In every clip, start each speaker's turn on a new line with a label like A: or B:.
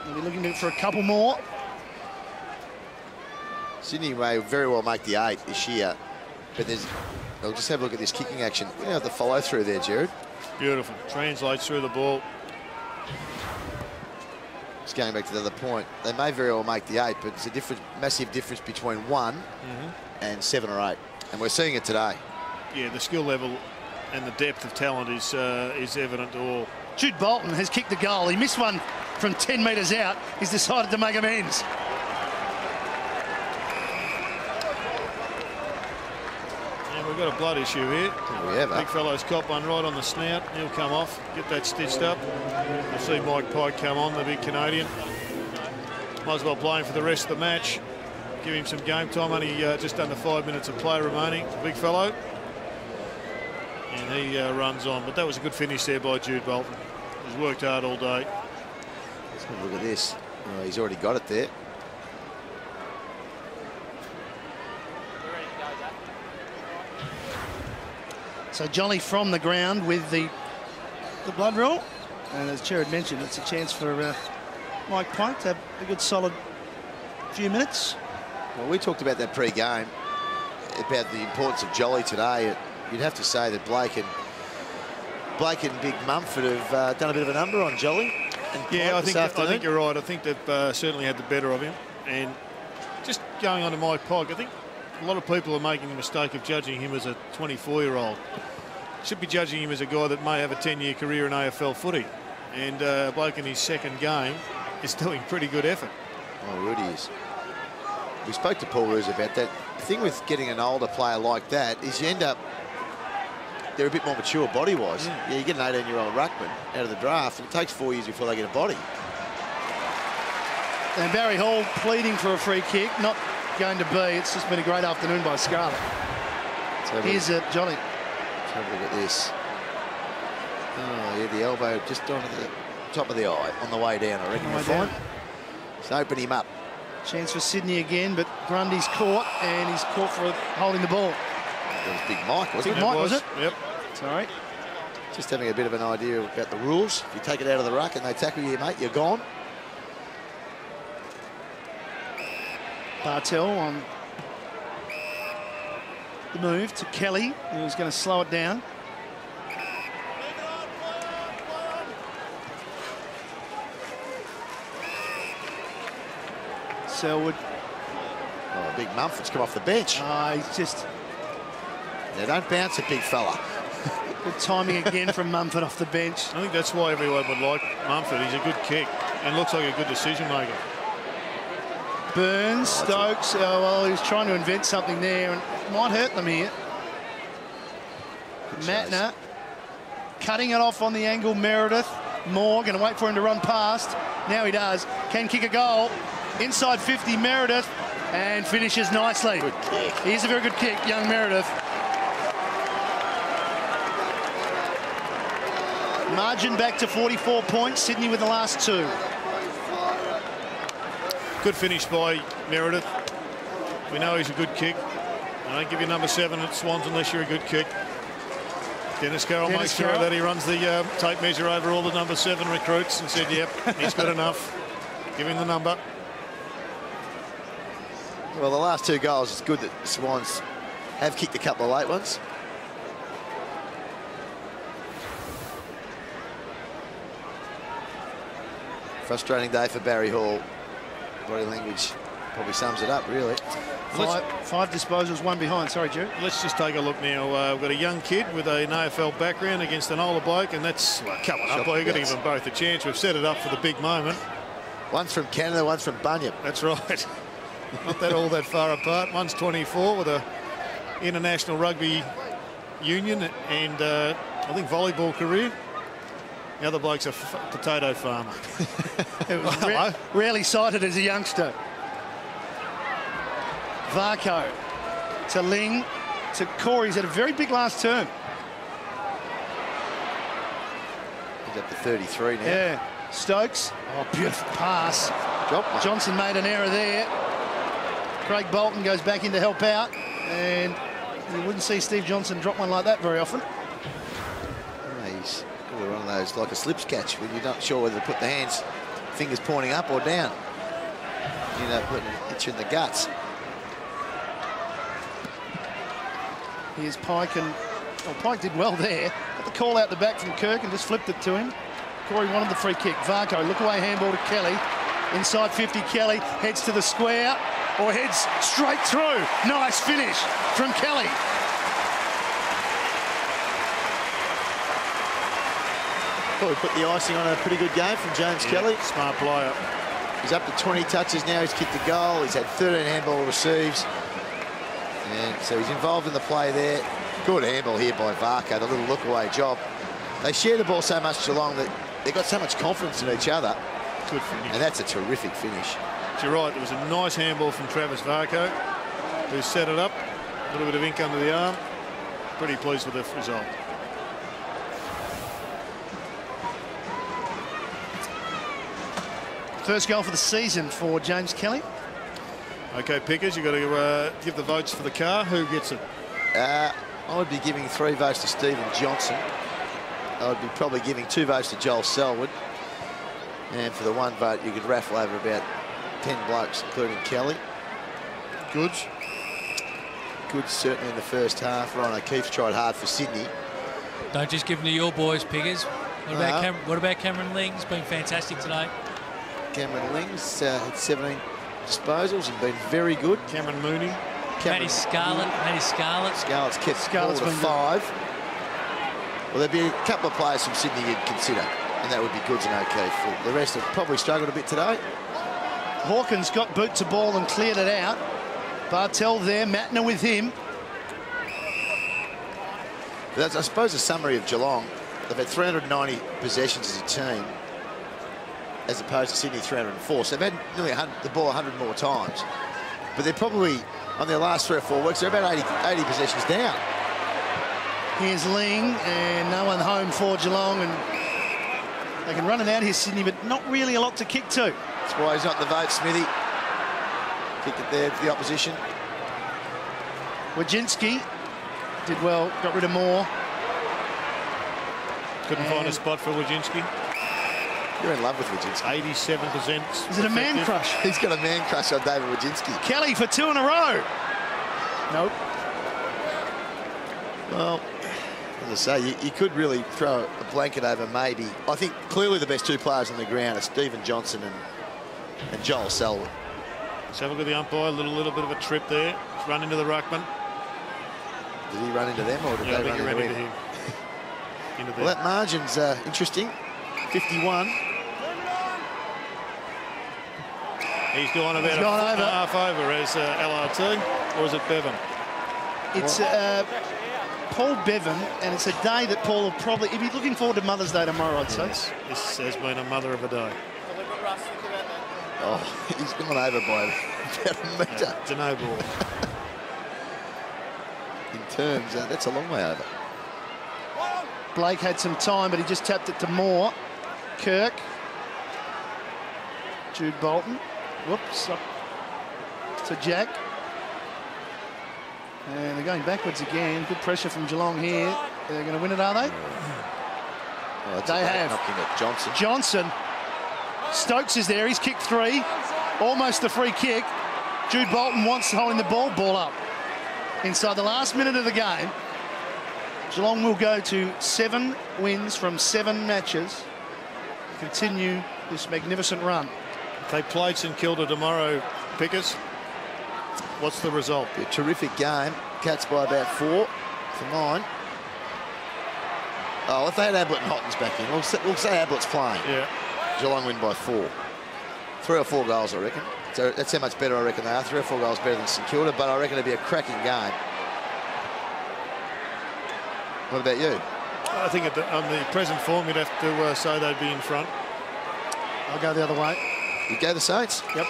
A: They'll be looking for a couple more.
B: Sydney may very well make the 8 this year, but they'll just have a look at this kicking action. We have the follow through there, Jared.
C: Beautiful. Translates through the ball.
B: Just going back to the other point, they may very well make the 8, but it's a massive difference between 1 and 7 or 8, and we're seeing it today.
C: Yeah, the skill level and the depth of talent is evident to all.
A: Jude Bolton has kicked the goal. He missed one from 10 metres out. He's decided to make amends.
C: Yeah, we've got a blood issue here.
B: We have.
C: Big fellow's caught one right on the snout. He'll come off, get that stitched up. We'll see Mike Pike come on, the big Canadian. Might as well play him for the rest of the match. Give him some game time. Only just under 5 minutes of play remaining. Big fellow. And he runs on. But that was a good finish there by Jude Bolton. He's worked hard all day.
B: Let's have a look at this. Oh, he's already got it there.
A: So Jolly from the ground with the blood roll. And as Jared mentioned, it's a chance for Mike Pike to have a good solid few minutes.
B: Well, we talked about that pre-game, about the importance of Jolly today. You'd have to say that Blake and Big Mumford have done a bit of a number on Jolly.
C: Yeah, I think you're right. I think they've certainly had the better of him. And just going on to Mike Pike, I think a lot of people are making the mistake of judging him as a 24-year-old. Should be judging him as a guy that may have a 10-year career in AFL footy. And Blake in his second game is doing pretty good effort.
B: Oh, really is. We spoke to Paul Roos about that. The thing with getting an older player like that is you end up, they're a bit more mature body-wise. Yeah, you get an 18-year-old ruckman out of the draft, and it takes 4 years before they get a body.
A: And Barry Hall pleading for a free kick, not going to be. It's just been a great afternoon by Scarlett. Here's Johnny.
B: Let's have a look at this. Oh, yeah, the elbow just onto the top of the eye on the way down, I reckon. Just open him up.
A: Chance for Sydney again, but Grundy's caught, and he's caught for holding the ball.
B: That was Big Mike, wasn't it?
A: Big Mike, was it?
C: Yep.
A: Sorry.
B: Just having a bit of an idea about the rules. If you take it out of the ruck and they tackle you, mate, you're gone.
A: Bartel on the move to Kelly, who's going to slow it down. Selwood.
B: Oh, Big Mumford's come off the bench.
A: He's just...
B: Now, don't bounce a big fella.
A: Good timing again from Mumford off the bench.
C: I think that's why everyone would like Mumford. He's a good kick and looks like a good decision maker.
A: Burns, Stokes, well, he was trying to invent something there and it might hurt them here. Matner cutting it off on the angle. Meredith, Moore going to wait for him to run past. Now he does. Can kick a goal. Inside 50, Meredith, and finishes nicely.
B: Good kick.
A: He's a very good kick, young Meredith. Margin back to 44 points. Sydney with the last 2.
C: Good finish by Meredith. We know he's a good kick. I don't give you number 7 at Swans unless you're a good kick. Dennis Carroll makes sure that he runs the tape measure over all the number 7 recruits and said, yep, he's good enough. Give him the number.
B: Well, the last 2 goals, it's good that the Swans have kicked a couple of late ones. Frustrating day for Barry Hall. Body language probably sums it up, really.
A: Five disposals, 1 behind. Sorry, Drew.
C: Let's just take a look now. We've got a young kid with an AFL background against an older bloke, and that's coming up. You've got to give them both a chance. We've set it up for the big moment.
B: One's from Canada, one's from Bunyip.
C: That's right. Not all that far apart. One's 24 with a international rugby union and I think volleyball career. The other bloke's a potato farmer.
A: It was rarely sighted as a youngster. Varco to Ling to Corey. He's had a very big last term.
B: He's up to 33 now.
A: Yeah. Stokes. Oh, beautiful pass. Johnson made an error there. Craig Bolton goes back in to help out, and you wouldn't see Steve Johnson drop one like that very often.
B: Oh, he's one of those, like a slips catch, when you're not sure whether to put the hands fingers pointing up or down. You know, putting an itch in the guts.
A: Here's Pike, and Pike did well there. Got the call out the back from Kirk and just flipped it to him. Corey wanted the free kick. Varco, look away handball to Kelly. Inside 50, Kelly heads to the square or heads straight through. Nice finish from Kelly.
B: Thought we put the icing on a pretty good game from James Kelly.
C: Smart player.
B: He's up to 20 touches now. He's kicked a goal. He's had 13 handball receives. And so he's involved in the play there. Good handball here by Varco, the little look-away job. They share the ball so much, Geelong, that they've got so much confidence in each other.
C: Good finish.
B: And that's a terrific finish.
C: You're right, there was a nice handball from Travis Varco, who set it up. A little bit of ink under the arm. Pretty pleased with the result.
A: First goal for the season for James Kelly.
C: OK, Pickers, you've got to give the votes for the car. Who gets it?
B: I would be giving 3 votes to Stephen Johnson. I would be probably giving 2 votes to Joel Selwood. And for the 1 vote, you could raffle over about 10 blokes, including Kelly.
C: Goods.
B: Goods certainly in the first half. Ryan O'Keefe's tried hard for Sydney.
D: Don't just give them to your boys, Pickers. What about Cameron Ling? He's been fantastic today.
B: Cameron Ling's had 17 disposals and been very good.
C: Cameron Mooney.
D: Matty Scarlett.
B: Scarlett's kept ball to 5. Well, there'd be a couple of players from Sydney you'd consider, and that would be Goods and O'Keefe. The rest have probably struggled a bit today.
A: Hawkins got boot to ball and cleared it out. Bartel there, Matner with him.
B: That's, I suppose, a summary of Geelong. They've had 390 possessions as a team, as opposed to Sydney 304. So they've had nearly the ball 100 more times. But they're probably, on their last 3 or 4 weeks, they're about 80 possessions down.
A: Here's Ling, and no one home for Geelong, and they can run it out here, Sydney, but not really a lot to kick to.
B: That's why he's not in the vote, Smithy. Kick it there for the opposition.
A: Wojcinski did well, got rid of Moore.
C: Couldn't find a spot for Wojcinski.
B: You're in love with Wojcinski.
C: 87%.
A: Is it a man crush?
B: He's got a man crush on David Wojcinski.
A: Kelly for 2 in a row. Nope.
B: Well, as I say, you could really throw a blanket over maybe. I think clearly the best 2 players on the ground are Stephen Johnson and Joel Selwood.
C: Let's have a look at the umpire. A little bit of a trip there. He's run into the ruckman.
B: Did he run into them or did they run into him? Well, that margin's interesting. 51.
C: He's gone about a foot and a half over as LRT, or is it Bevan?
A: It's Paul Bevan, and it's a day that Paul will probably... He'll be looking forward to Mother's Day tomorrow, I'd say.
C: This has been a mother of a day.
B: Oh, he's gone over by about a metre.
C: It's a no ball.
B: In terms, that's a long way over.
A: Blake had some time, but he just tapped it to Moore. Kirk. Jude Bolton. Whoops. Up to Jack. And they're going backwards again. Good pressure from Geelong here. They're going to win it, are they?
B: Oh,
A: they have.
B: Knocking at Johnson.
A: Johnson. Stokes is there. He's kicked 3. Almost the free kick. Jude Bolton wants holding the ball up. Inside the last minute of the game, Geelong will go to 7 wins from 7 matches. Continue this magnificent run.
C: They played St Kilda tomorrow, Pickers. What's the result?
B: A terrific game. Cats by about 4 for 9. Oh, if they had Ablett and Hottons back in, we'll say Ablett's playing.
C: Yeah.
B: Geelong win by 4. 3 or 4 goals, I reckon. So that's how much better I reckon they are. 3 or 4 goals better than St Kilda, but I reckon it'll be a cracking game. What about you?
C: I think on the present form, you'd have to say they'd be in front.
A: I'll go the other way.
B: You go the Saints?
A: Yep.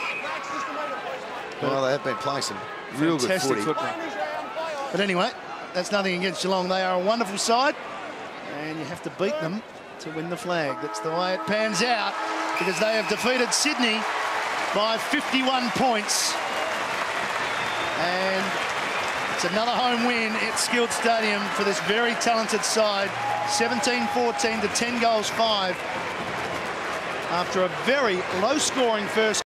B: Well, they have been playing some real good footy.
A: Football. But anyway, that's nothing against Geelong. They are a wonderful side, and you have to beat them to win the flag. That's the way it pans out, because they have defeated Sydney by 51 points. And it's another home win at Skilled Stadium for this very talented side. 17-14 to 10 goals 5. after a very low-scoring first